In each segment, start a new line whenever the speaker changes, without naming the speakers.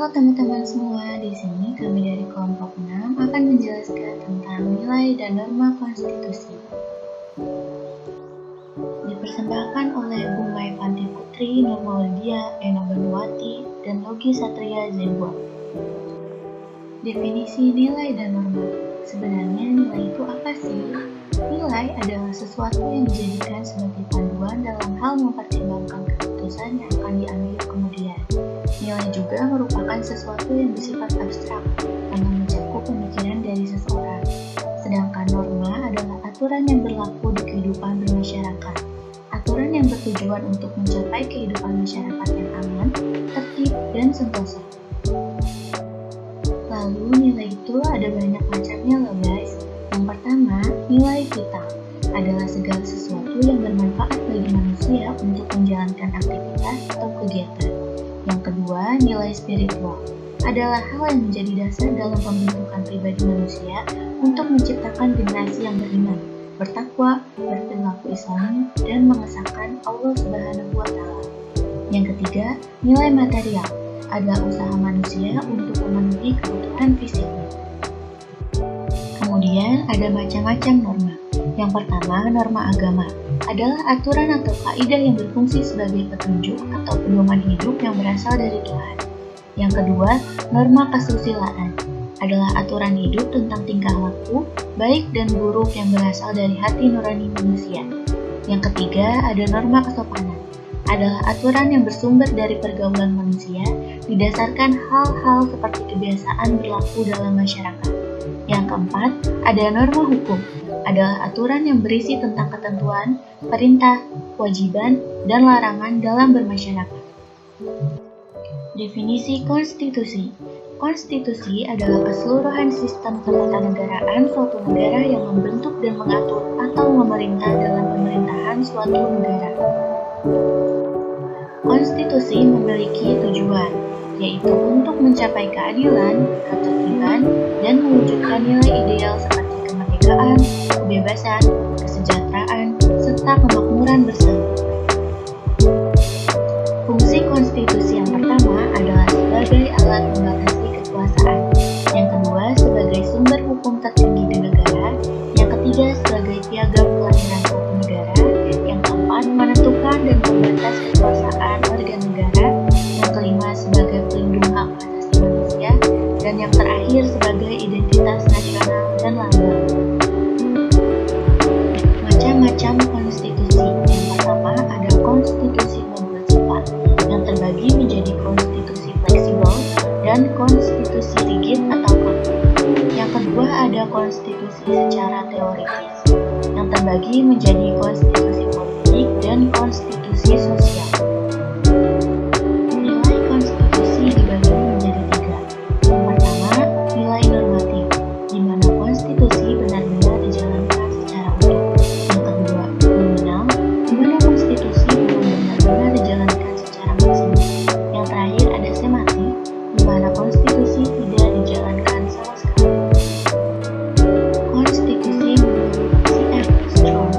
Halo teman-teman semua, di sini kami dari kelompok 6 akan menjelaskan tentang nilai dan norma konstitusi. Dipersembahkan oleh Bumai Fanti Putri, Nurma Lydia, Eno Banuwati, dan Logi Satria Zebua. Definisi nilai dan norma. Sebenarnya nilai itu apa sih? Nilai adalah sesuatu yang dijadikan sebagai panduan dalam hal mempertimbangkan keputusan yang akan diambil kemudian. Nilai juga merupakan sesuatu yang bersifat abstrak karena mencakup pemikiran dari seseorang. Sedangkan norma adalah aturan yang berlaku di kehidupan bermasyarakat. Aturan yang bertujuan untuk mencapai kehidupan masyarakat yang aman, tertib, dan sentosa. Lalu nilai itu ada banyak macamnya loh guys. Yang pertama, nilai vital adalah segala sesuatu yang bermanfaat bagi manusia untuk menjalankan aktivitas atau kegiatan. Yang kedua, nilai spiritual adalah hal yang menjadi dasar dalam pembentukan pribadi manusia untuk menciptakan generasi yang beriman, bertakwa, berperilaku Islami, dan mengesahkan Allah Subhanahu wa Ta'ala. Yang ketiga, nilai material adalah usaha manusia untuk memenuhi kebutuhan fisiknya. Kemudian ada macam-macam norma. Yang pertama, norma agama adalah aturan atau kaidah yang berfungsi sebagai petunjuk atau pedoman hidup yang berasal dari Tuhan. Yang kedua, norma kesusilaan adalah aturan hidup tentang tingkah laku, baik dan buruk yang berasal dari hati nurani manusia. Yang ketiga, ada norma kesopanan adalah aturan yang bersumber dari pergaulan manusia didasarkan hal-hal seperti kebiasaan berlaku dalam masyarakat. Yang keempat, ada norma hukum adalah aturan yang berisi tentang ketentuan, perintah, kewajiban, dan larangan dalam bermasyarakat. Definisi konstitusi. Konstitusi adalah keseluruhan sistem ketatanegaraan suatu negara yang membentuk dan mengatur atau memerintah dalam pemerintahan suatu negara. Konstitusi memiliki tujuan, yaitu untuk mencapai keadilan, ketertiban, dan mewujudkan nilai ideal seperti kemerdekaan, kebebasan, kesejahteraan, serta kemakmuran bersama. Fungsi konstitusi yang pertama adalah sebagai alat membatasi kekuasaan, yang kedua sebagai sumber hukum tertinggi di negara, yang ketiga sebagai piagam kelahiran suatu negara, yang keempat menentukan dan membatas kekuasaan warga negara, yang kelima sebagai pelindung hak asasi manusia, dan yang terakhir sebagai identitas nasional dan lambang. Macam-macam konstitusi. Yang pertama ada konstitusi membuat sifat yang terbagi menjadi konstitusi fleksibel dan konstitusi rigid atau kaku. Yang kedua ada konstitusi secara teoritis yang terbagi menjadi konstitusi politik dan konstitusi sosial. Nilai konstitusi dibagi menjadi tiga. Yang pertama, nilai normatif, di mana konstitusi benar-benar dijalankan secara utuh. Yang kedua, nominal, di mana konstitusi belum benar-benar dijalankan secara maksimal. Yang terakhir ada sematik, di mana konstitusi tidak dijalankan sama sekali. Konstitusi menurut C.F. Strong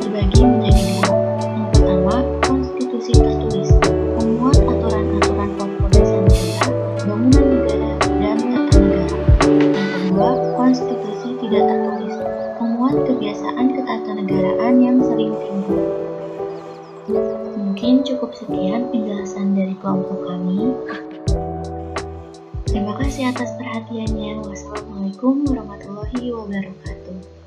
terbagi menjadi dua. Yang pertama, konstitusi tertulis, memuat aturan-aturan pokok dasar negara, bangunan negara, dan tata negara. Yang kedua, konstitusi tidak tertulis, memuat kebiasaan ketatanegaraan yang sering timbul. Mungkin cukup sekian penjelasan dari kelompok kami. Terima kasih atas perhatiannya. Wassalamualaikum warahmatullahi wabarakatuh.